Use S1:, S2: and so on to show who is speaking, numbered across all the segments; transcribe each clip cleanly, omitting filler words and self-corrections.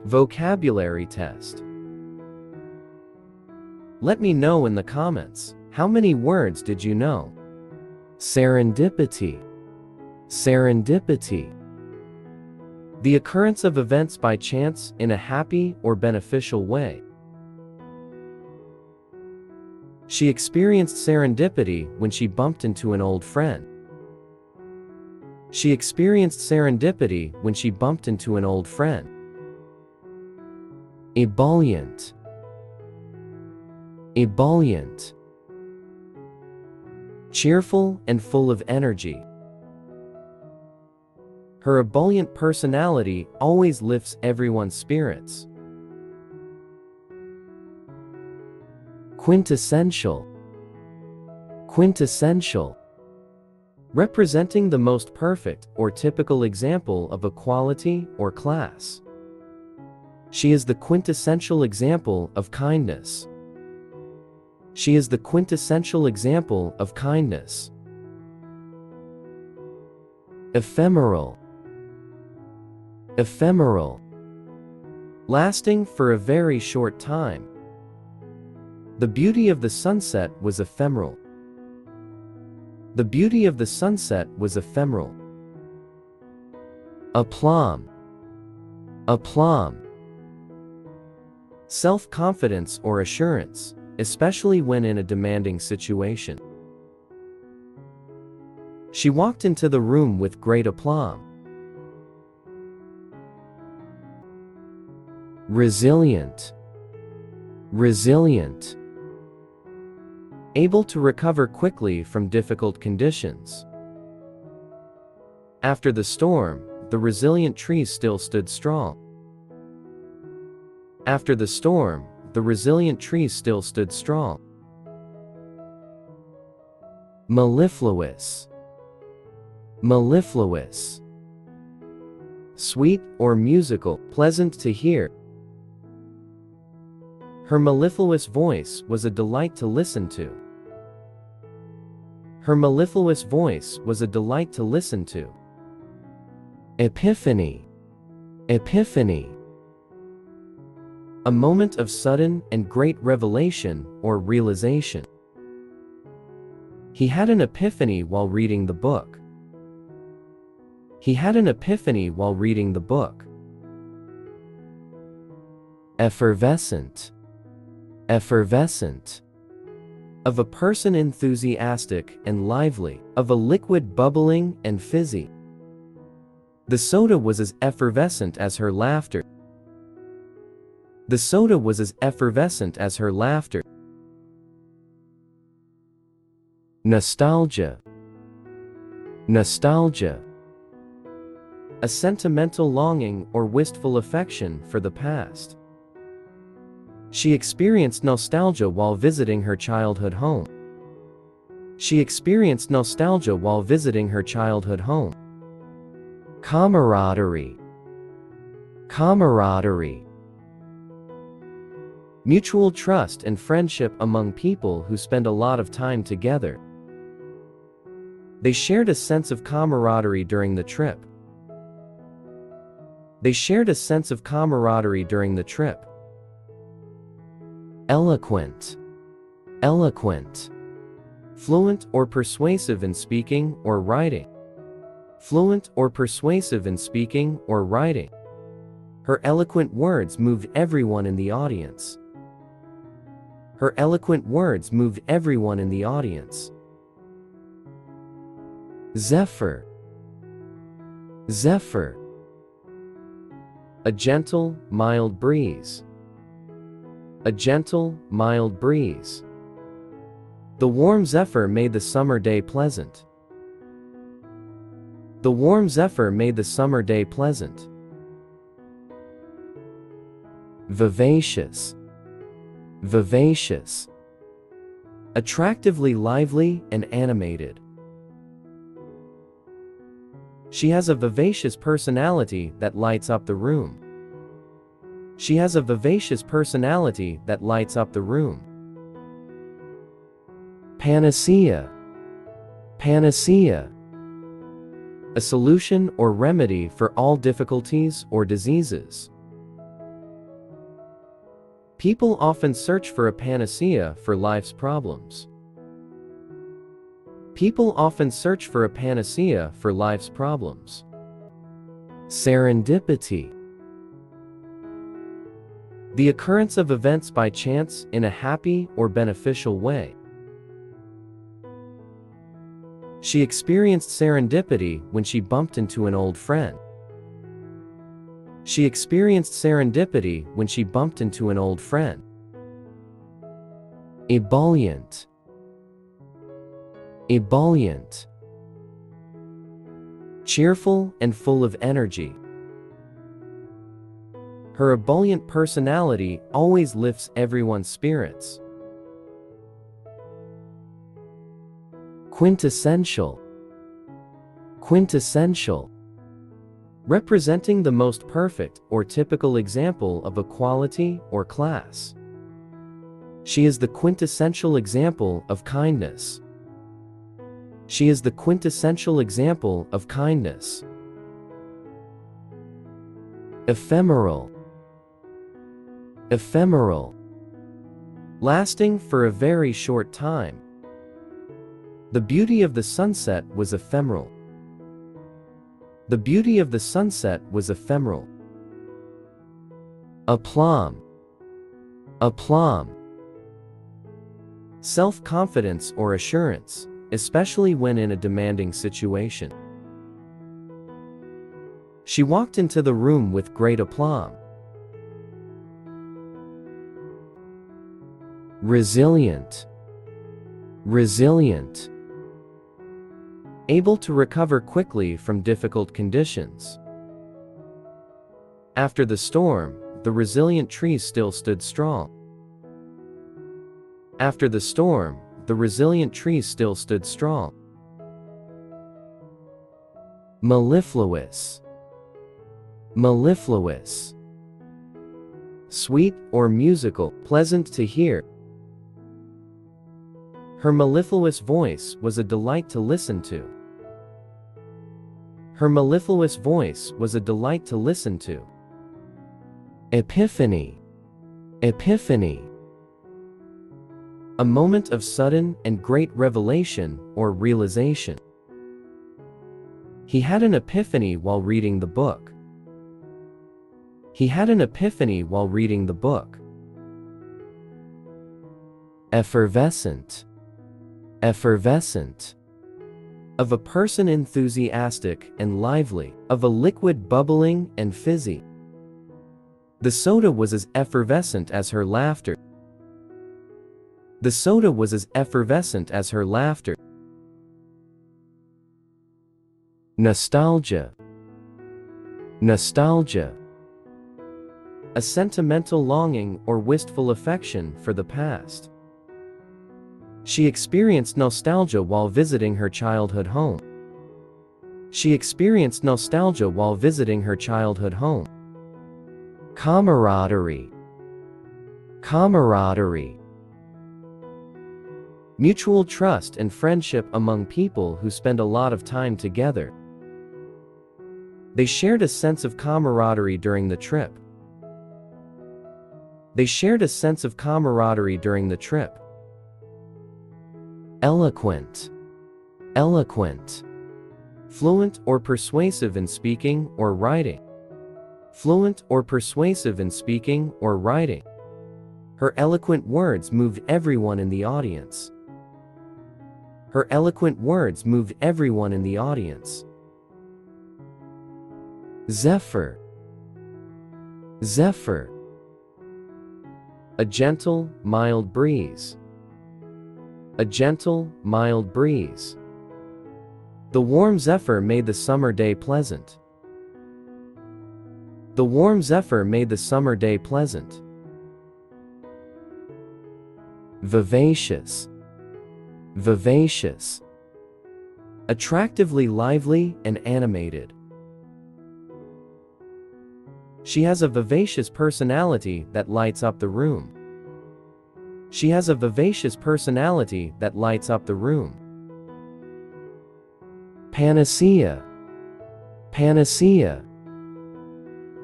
S1: Vocabulary test. Let me know in the comments, how many words did you know? Serendipity. Serendipity. The occurrence of events by chance in a happy or beneficial way. She experienced serendipity when she bumped into an old friend. She experienced serendipity when she bumped into an old friend. Ebullient. Ebullient. Cheerful and full of energy. Her ebullient personality always lifts everyone's spirits. Quintessential. Quintessential. Representing the most perfect or typical example of a quality or class. She is the quintessential example of kindness. She is the quintessential example of kindness. Ephemeral. Ephemeral. Lasting for a very short time. The beauty of the sunset was ephemeral. The beauty of the sunset was ephemeral. Aplomb. Aplomb. Self-confidence or assurance, especially when in a demanding situation. She walked into the room with great aplomb. Resilient. Resilient. Able to recover quickly from difficult conditions. After the storm, the resilient trees still stood strong. After the storm, the resilient trees still stood strong. Mellifluous. Mellifluous. Sweet or musical, pleasant to hear. Her mellifluous voice was a delight to listen to. Her mellifluous voice was a delight to listen to. Epiphany. Epiphany. A moment of sudden and great revelation or realization. He had an epiphany while reading the book. He had an epiphany while reading the book. Effervescent. Effervescent. Of a person enthusiastic and lively, of a liquid bubbling and fizzy. The soda was as effervescent as her laughter. The soda was as effervescent as her laughter. Nostalgia. Nostalgia. A sentimental longing or wistful affection for the past. She experienced nostalgia while visiting her childhood home. She experienced nostalgia while visiting her childhood home. Camaraderie. Camaraderie. Mutual trust and friendship among people who spend a lot of time together. They shared a sense of camaraderie during the trip. They shared a sense of camaraderie during the trip. Eloquent. Eloquent. Fluent or persuasive in speaking or writing. Fluent or persuasive in speaking or writing. Her eloquent words moved everyone in the audience. Her eloquent words moved everyone in the audience. Zephyr. Zephyr. A gentle, mild breeze. A gentle, mild breeze. The warm zephyr made the summer day pleasant. The warm zephyr made the summer day pleasant. Vivacious. Vivacious. Attractively lively and animated. She has a vivacious personality that lights up the room. She has a vivacious personality that lights up the room. Panacea. Panacea. A solution or remedy for all difficulties or diseases. People often search for a panacea for life's problems. People often search for a panacea for life's problems. Serendipity. The occurrence of events by chance in a happy or beneficial way. She experienced serendipity when she bumped into an old friend. She experienced serendipity when she bumped into an old friend. Ebullient. Ebullient. Cheerful and full of energy. Her ebullient personality always lifts everyone's spirits. Quintessential. Quintessential. Representing the most perfect or typical example of a quality or class. She is the quintessential example of kindness. She is the quintessential example of kindness. Ephemeral. Ephemeral. Lasting for a very short time. The beauty of the sunset was ephemeral. The beauty of the sunset was ephemeral. Aplomb. Aplomb. Self-confidence or assurance, especially when in a demanding situation. She walked into the room with great aplomb. Resilient. Resilient. Able to recover quickly from difficult conditions. After the storm, the resilient trees still stood strong. After the storm, the resilient trees still stood strong. Mellifluous. Mellifluous. Sweet or musical, pleasant to hear. Her mellifluous voice was a delight to listen to. Her mellifluous voice was a delight to listen to. Epiphany. Epiphany. A moment of sudden and great revelation or realization. He had an epiphany while reading the book. He had an epiphany while reading the book. Effervescent. Effervescent. Of a person enthusiastic and lively, of a liquid bubbling and fizzy. The soda was as effervescent as her laughter. The soda was as effervescent as her laughter. Nostalgia. Nostalgia. A sentimental longing or wistful affection for the past. She experienced nostalgia while visiting her childhood home. She experienced nostalgia while visiting her childhood home. Camaraderie. Camaraderie. Mutual trust and friendship among people who spend a lot of time together. They shared a sense of camaraderie during the trip. They shared a sense of camaraderie during the trip. Eloquent. Eloquent. Fluent or persuasive in speaking or writing. Fluent or persuasive in speaking or writing. Her eloquent words moved everyone in the audience. Her eloquent words moved everyone in the audience. Zephyr. Zephyr. A gentle, mild breeze. A gentle, mild breeze. The warm zephyr made the summer day pleasant. The warm zephyr made the summer day pleasant. Vivacious. Vivacious. Attractively lively and animated. She has a vivacious personality that lights up the room. She has a vivacious personality that lights up the room. Panacea. Panacea.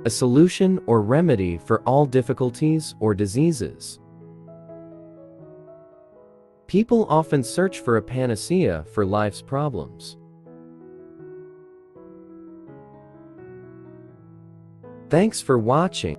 S1: A solution or remedy for all difficulties or diseases. People often search for a panacea for life's problems. Thanks for watching.